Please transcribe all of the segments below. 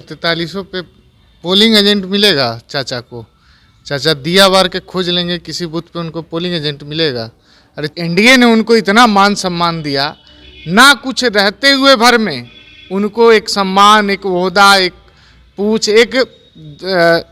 243 पे polling agent मिलेगा चाचा को। चाचा दिया बार के खोज लेंगे किसी बूथ पे उनको पोलिंग एजेंट मिलेगा। अरे एनडीए ने उनको इतना मान सम्मान दिया, ना कुछ रहते हुए भर में उनको एक सम्मान, एक ओहदा, एक पूछ, एक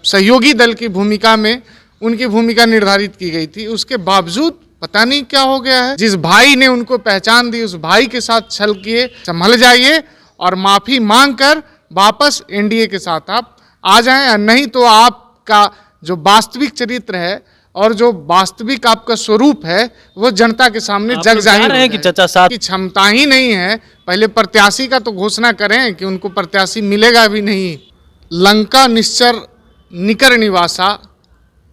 सहयोगी दल की भूमिका में उनकी भूमिका निर्धारित की गई थी। उसके बावजूद पता नहीं क्या हो गया है। जिस भाई ने उनको पहचान दी उस भाई के साथ छल किए। संभल जाइए और माफी मांगकर वापस एनडीए के साथ आप आ जाएं, नहीं तो आपका जो वास्तविक चरित्र है और जो वास्तविक आपका स्वरूप है वो जनता के सामने जग जाहिर है कि चाचा साहब की क्षमता ही नहीं है। पहले प्रत्याशी का तो घोषणा करें कि उनको प्रत्याशी मिलेगा भी नहीं। लंका निश्चर निकर निवासा,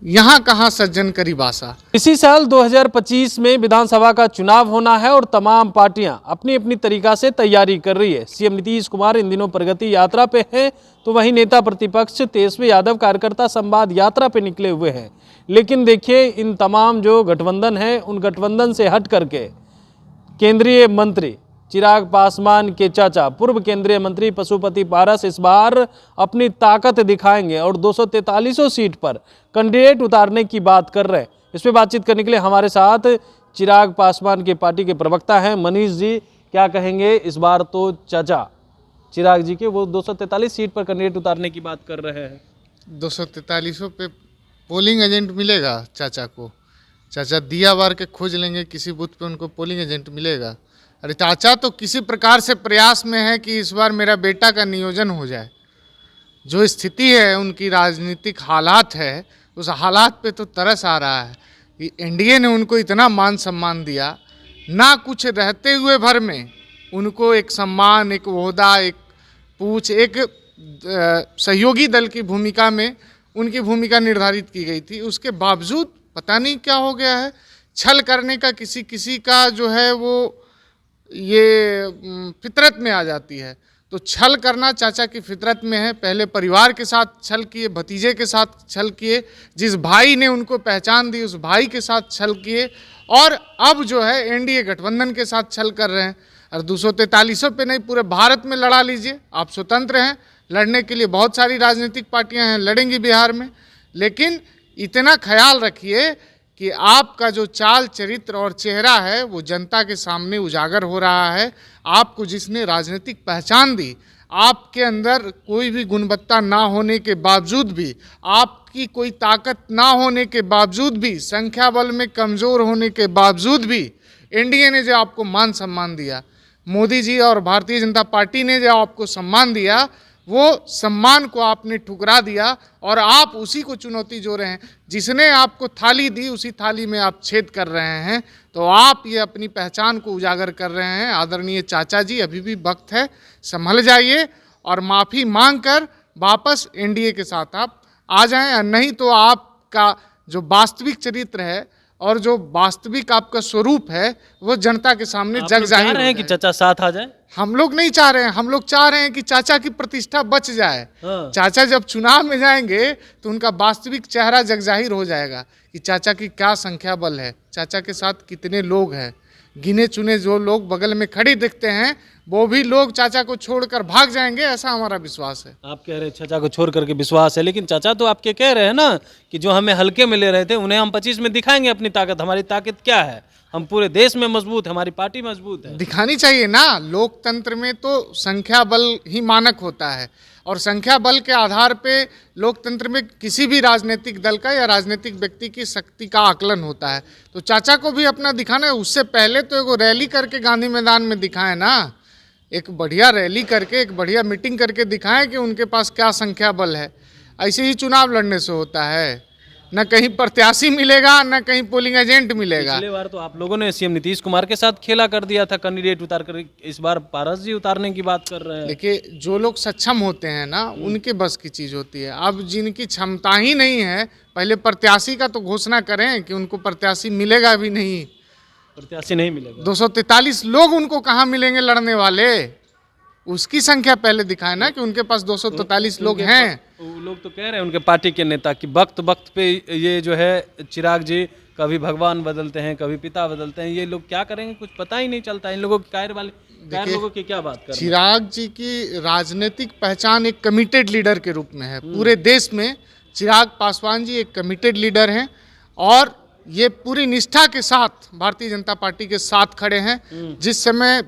यहाँ कहाँ सज्जन करी बासा। इसी साल 2025 में विधानसभा का चुनाव होना है और तमाम पार्टियां अपनी अपनी तरीका से तैयारी कर रही है। सीएम नीतीश कुमार इन दिनों प्रगति यात्रा पे हैं, तो वहीं नेता प्रतिपक्ष तेजस्वी यादव कार्यकर्ता संवाद यात्रा पे निकले हुए हैं। लेकिन देखिए, इन तमाम जो गठबंधन है उन गठबंधन से हट करके केंद्रीय मंत्री चिराग पासवान के चाचा पूर्व केंद्रीय मंत्री पशुपति पारस इस बार अपनी ताकत दिखाएंगे और 243 सीट पर कैंडिडेट उतारने की बात कर रहे हैं। इस पर बातचीत करने के लिए हमारे साथ चिराग पासवान के पार्टी के प्रवक्ता हैं मनीष जी। क्या कहेंगे, इस बार तो चाचा चिराग जी के वो 243 सीट पर कैंडिडेट उतारने की बात कर रहे हैं। 243 पे पोलिंग एजेंट मिलेगा चाचा को। चाचा दिया बार के खोज लेंगे किसी बूथ पे उनको पोलिंग एजेंट मिलेगा। अरे चाचा तो किसी प्रकार से प्रयास में है कि इस बार मेरा बेटा का नियोजन हो जाए। जो स्थिति है उनकी राजनीतिक हालात है, उस हालात पे तो तरस आ रहा है कि एनडीए ने उनको इतना मान सम्मान दिया, ना कुछ रहते हुए भर में उनको एक सम्मान, एक ओहदा, एक पूछ, एक सहयोगी दल की भूमिका में उनकी भूमिका निर्धारित की गई थी। उसके बावजूद पता नहीं क्या हो गया है। छल करने का किसी का जो है वो ये फितरत में आ जाती है। तो छल करना चाचा की फितरत में है। पहले परिवार के साथ छल किए, भतीजे के साथ छल किए, जिस भाई ने उनको पहचान दी उस भाई के साथ छल किए, और अब जो है एनडीए गठबंधन के साथ छल कर रहे हैं। और 243 पे नहीं, पूरे भारत में लड़ा लीजिए, आप स्वतंत्र हैं। लड़ने के लिए बहुत सारी राजनीतिक पार्टियां हैं, लड़ेंगी बिहार में। लेकिन इतना ख्याल रखिए कि आपका जो चाल चरित्र और चेहरा है वो जनता के सामने उजागर हो रहा है। आपको जिसने राजनीतिक पहचान दी, आपके अंदर कोई भी गुणवत्ता ना होने के बावजूद भी, आपकी कोई ताकत ना होने के बावजूद भी, संख्या बल में कमज़ोर होने के बावजूद भी एनडीए ने जो आपको मान सम्मान दिया, मोदी जी और भारतीय जनता पार्टी ने जो आपको सम्मान दिया, वो सम्मान को आपने ठुकरा दिया और आप उसी को चुनौती जो रहे हैं। जिसने आपको थाली दी उसी थाली में आप छेद कर रहे हैं। तो आप ये अपनी पहचान को उजागर कर रहे हैं। आदरणीय चाचा जी, अभी भी वक्त है, संभल जाइए और माफ़ी मांगकर वापस एनडीए के साथ आप आ जाएं, नहीं तो आपका जो वास्तविक चरित्र है और जो वास्तविक आपका स्वरूप है वो जनता के सामने जग जाहिर है कि चाचा साथ आ जाए। हम लोग नहीं चाह रहे हैं। हम लोग चाह रहे हैं कि चाचा की प्रतिष्ठा बच जाए। चाचा जब चुनाव में जाएंगे तो उनका वास्तविक चेहरा जग जाहिर हो जाएगा कि चाचा की क्या संख्या बल है, चाचा के साथ कितने लोग हैं। गिने चुने जो लोग बगल में खड़े दिखते हैं वो भी लोग चाचा को छोड़कर भाग जाएंगे, ऐसा हमारा विश्वास है। आप कह रहे हैं चाचा को छोड़ करके विश्वास है, लेकिन चाचा तो आपके कह रहे हैं ना कि जो हमें हल्के में ले रहे थे उन्हें हम 25 में दिखाएंगे अपनी ताकत। हमारी ताकत क्या है? हम पूरे देश में मजबूत है, हमारी पार्टी मजबूत है। दिखानी चाहिए ना। लोकतंत्र में तो संख्या बल ही मानक होता है और संख्या बल के आधार पे लोकतंत्र में किसी भी राजनीतिक दल का या राजनीतिक व्यक्ति की शक्ति का आकलन होता है। तो चाचा को भी अपना दिखाना है। उससे पहले तो एगो रैली करके गांधी मैदान में दिखाएं ना, एक बढ़िया रैली करके, एक बढ़िया मीटिंग करके दिखाएं कि उनके पास क्या संख्या बल है। ऐसे ही चुनाव लड़ने से होता है। न कहीं प्रत्याशी मिलेगा, न कहीं पोलिंग एजेंट मिलेगा। पिछले बार तो आप लोगों ने सीएम नीतीश कुमार के साथ खेला कर दिया था कैंडिडेट उतार कर, इस बार पारस जी उतारने की बात कर रहे हैं। देखिए, जो लोग सक्षम होते हैं ना उनके बस की चीज़ होती है। अब जिनकी क्षमता ही नहीं है, पहले प्रत्याशी का तो घोषणा करें कि उनको प्रत्याशी मिलेगा भी नहीं। प्रत्याशी नहीं मिलेगा। 243 लोग उनको कहाँ मिलेंगे लड़ने वाले? उसकी संख्या पहले दिखाए ना कि उनके पास 243 लोग हैं। लोग तो कह रहे हैं उनके पार्टी के नेता कि वक्त वक्त पे ये जो है चिराग जी कभी भगवान बदलते हैं, कभी पिता बदलते हैं। ये लोग क्या करेंगे कुछ पता ही नहीं चलता। इन लोगों की कायर लोगों की क्या बात कर रहे हैं? चिराग जी की राजनीतिक पहचान एक कमिटेड लीडर के रूप में है। पूरे देश में चिराग पासवान जी एक कमिटेड लीडर हैं और ये पूरी निष्ठा के साथ भारतीय जनता पार्टी के साथ खड़े हैं। जिस समय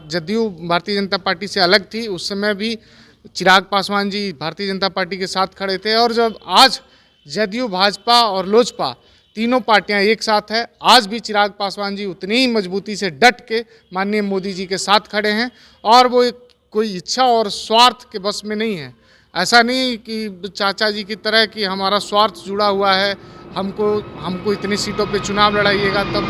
जदयू भारतीय जनता पार्टी से अलग थी, उस समय भी चिराग पासवान जी भारतीय जनता पार्टी के साथ खड़े थे, और जब आज जदयू, भाजपा और लोजपा तीनों पार्टियां एक साथ है, आज भी चिराग पासवान जी उतनी ही मजबूती से डट के माननीय मोदी जी के साथ खड़े हैं। और वो कोई इच्छा और स्वार्थ के बस में नहीं है। ऐसा नहीं कि चाचा जी की तरह कि हमारा स्वार्थ जुड़ा हुआ है, हमको इतनी सीटों पे चुनाव लड़ाइएगा। तब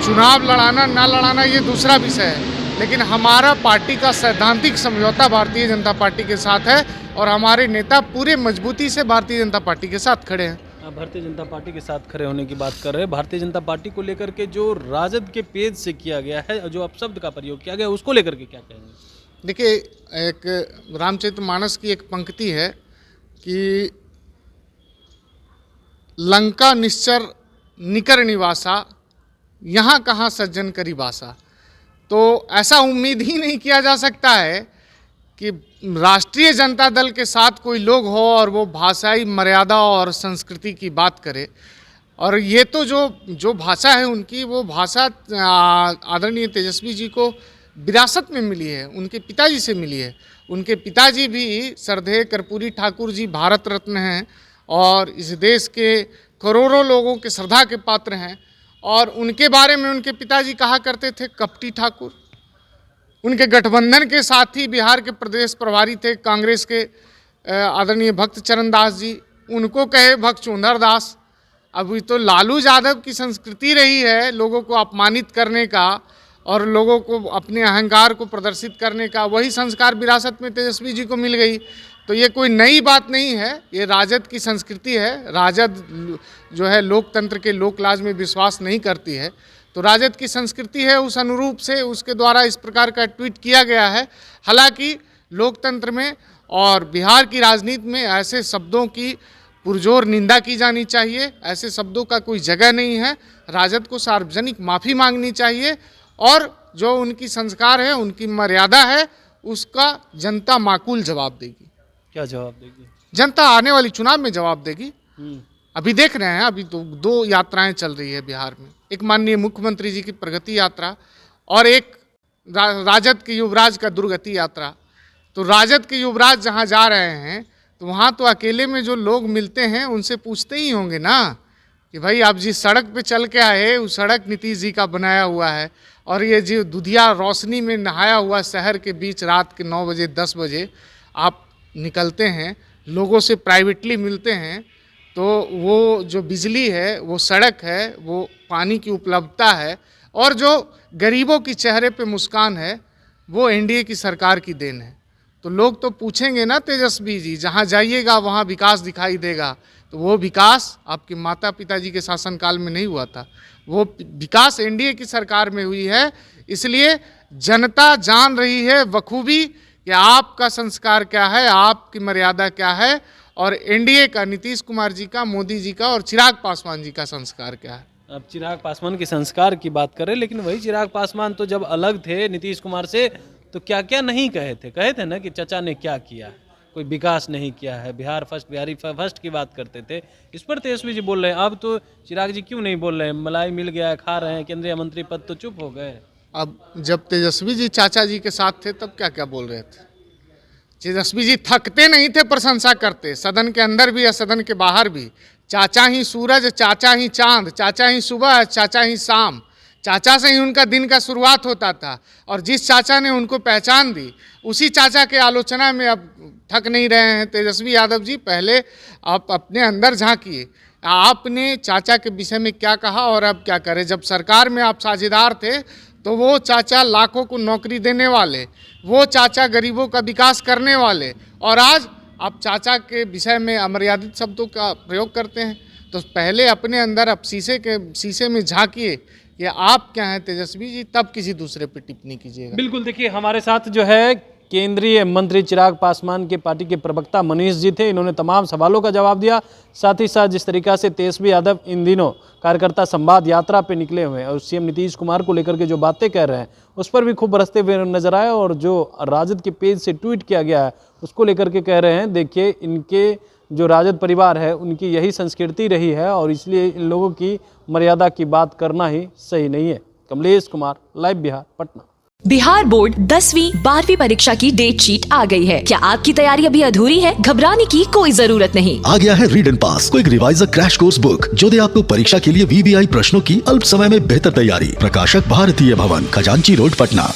चुनाव लड़ाना ना लड़ाना ये दूसरा विषय है, लेकिन हमारा पार्टी का सैद्धांतिक समझौता भारतीय जनता पार्टी के साथ है और हमारे नेता पूरे मजबूती से भारतीय जनता पार्टी के साथ खड़े हैं। आप भारतीय जनता पार्टी के साथ खड़े होने की बात कर रहे हैं। भारतीय जनता पार्टी को लेकर के जो राजद के पेज से किया गया है, जो अपशब्द का प्रयोग किया गया, उसको लेकर के क्या कहेंगे? देखिए, एक रामचरितमानस की एक पंक्ति है कि लंका निश्चर निकर निवासा, यहाँ कहाँ सज्जन करी बासा। तो ऐसा उम्मीद ही नहीं किया जा सकता है कि राष्ट्रीय जनता दल के साथ कोई लोग हो और वो भाषाई मर्यादा और संस्कृति की बात करे। और ये तो जो भाषा है उनकी, वो भाषा आदरणीय तेजस्वी जी को विरासत में मिली है, उनके पिताजी से मिली है। उनके पिताजी भी श्रद्धेय कर्पूरी ठाकुर जी भारत रत्न हैं और इस देश के करोड़ों लोगों के श्रद्धा के पात्र हैं। और उनके बारे में उनके पिताजी कहा करते थे कपटी ठाकुर। उनके गठबंधन के साथी बिहार के प्रदेश प्रभारी थे कांग्रेस के आदरणीय भक्त चरण दास जी, उनको कहे भक्त चुंदर दास। अभी तो लालू यादव की संस्कृति रही है लोगों को अपमानित करने का और लोगों को अपने अहंकार को प्रदर्शित करने का, वही संस्कार विरासत में तेजस्वी जी को मिल गई। तो ये कोई नई बात नहीं है, ये राजद की संस्कृति है। राजद जो है लोकतंत्र के लोकलाज में विश्वास नहीं करती है, तो राजद की संस्कृति है, उस अनुरूप से उसके द्वारा इस प्रकार का ट्वीट किया गया है। हालांकि लोकतंत्र में और बिहार की राजनीति में ऐसे शब्दों की पुरजोर निंदा की जानी चाहिए, ऐसे शब्दों का कोई जगह नहीं है। राजद को सार्वजनिक माफ़ी मांगनी चाहिए और जो उनकी संस्कार है, उनकी मर्यादा है, उसका जनता माकूल जवाब देगी। क्या जवाब देगी? जनता आने वाली चुनाव में जवाब देगी। अभी देख रहे हैं, अभी तो दो यात्राएं चल रही है बिहार में, एक माननीय मुख्यमंत्री जी की प्रगति यात्रा और एक राजद के युवराज का दुर्गति यात्रा। तो राजद के युवराज जहां जा रहे हैं तो वहां तो अकेले में जो लोग मिलते हैं उनसे पूछते ही होंगे ना कि भाई आप जिस सड़क पे चल के आए उस सड़क नीतीश जी का बनाया हुआ है, और ये जो दुधिया रोशनी में नहाया हुआ शहर के बीच रात के 9 बजे 10 बजे आप निकलते हैं, लोगों से प्राइवेटली मिलते हैं, तो वो जो बिजली है, वो सड़क है, वो पानी की उपलब्धता है और जो गरीबों की चेहरे पे मुस्कान है, वो एनडीए की सरकार की देन है। तो लोग तो पूछेंगे ना तेजस्वी जी, जहाँ जाइएगा वहाँ विकास दिखाई देगा। तो वो विकास आपके माता पिताजी के शासनकाल में नहीं हुआ था, वो विकास एनडीए की सरकार में हुई है। इसलिए जनता जान रही है बखूबी कि आपका संस्कार क्या है, आपकी मर्यादा क्या है, और एनडीए का, नीतीश कुमार जी का, मोदी जी का और चिराग पासवान जी का संस्कार क्या है। अब चिराग पासवान के संस्कार की बात करें, लेकिन वही चिराग पासवान तो जब अलग थे नीतीश कुमार से तो क्या क्या नहीं कहे थे ना कि चाचा ने क्या किया, कोई विकास नहीं किया है, बिहार फर्स्ट, बिहारी फर्स्ट की बात करते थे। इस पर तेजस्वी जी बोल रहे हैं, अब तो चिराग जी क्यों नहीं बोल रहे हैं? मलाई मिल गया, खा रहे हैं, केंद्रीय मंत्री पद तो चुप हो गए। अब जब तेजस्वी जी चाचा जी के साथ थे तब क्या क्या बोल रहे थे? तेजस्वी जी थकते नहीं थे, प्रशंसा करते, सदन के अंदर भी या सदन के बाहर भी। चाचा ही सूरज, चाचा ही चांद, चाचा ही सुबह, चाचा ही शाम, चाचा से ही उनका दिन का शुरुआत होता था। और जिस चाचा ने उनको पहचान दी, उसी चाचा के आलोचना में अब थक नहीं रहे हैं तेजस्वी यादव जी। पहले आप अपने अंदर झांकिए, आपने चाचा के विषय में क्या कहा और अब क्या करें। जब सरकार में आप साझेदार थे तो वो चाचा लाखों को नौकरी देने वाले, वो चाचा गरीबों का विकास करने वाले, और आज आप चाचा के विषय में अमर्यादित शब्दों का प्रयोग करते हैं। तो पहले अपने अंदर आप शीशे में झांकिए कि आप क्या हैं तेजस्वी जी, तब किसी दूसरे पे टिप्पणी कीजिएगा। बिल्कुल, देखिए हमारे साथ जो है केंद्रीय मंत्री चिराग पासवान के पार्टी के प्रवक्ता मनीष जी थे। इन्होंने तमाम सवालों का जवाब दिया। साथ ही साथ जिस तरीका से तेजस्वी यादव इन दिनों कार्यकर्ता संवाद यात्रा पे निकले हुए हैं और सीएम नीतीश कुमार को लेकर के जो बातें कह रहे हैं उस पर भी खूब बरसते हुए नजर आए। और जो राजद के पेज से ट्वीट किया गया है उसको लेकर के कह रहे हैं, देखिए इनके जो राजद परिवार है उनकी यही संस्कृति रही है और इसलिए इन लोगों की मर्यादा की बात करना ही सही नहीं है। कमलेश कुमार, लाइव बिहार, पटना। बिहार बोर्ड 10वीं 12वीं परीक्षा की डेट शीट आ गई है। क्या आपकी तैयारी अभी अधूरी है? घबराने की कोई जरूरत नहीं। आ गया है read and pass, quick reviser crash course book जो दे आपको परीक्षा के लिए VVI प्रश्नों की अल्प समय में बेहतर तैयारी। प्रकाशक भारतीय भवन, खजांची रोड, पटना।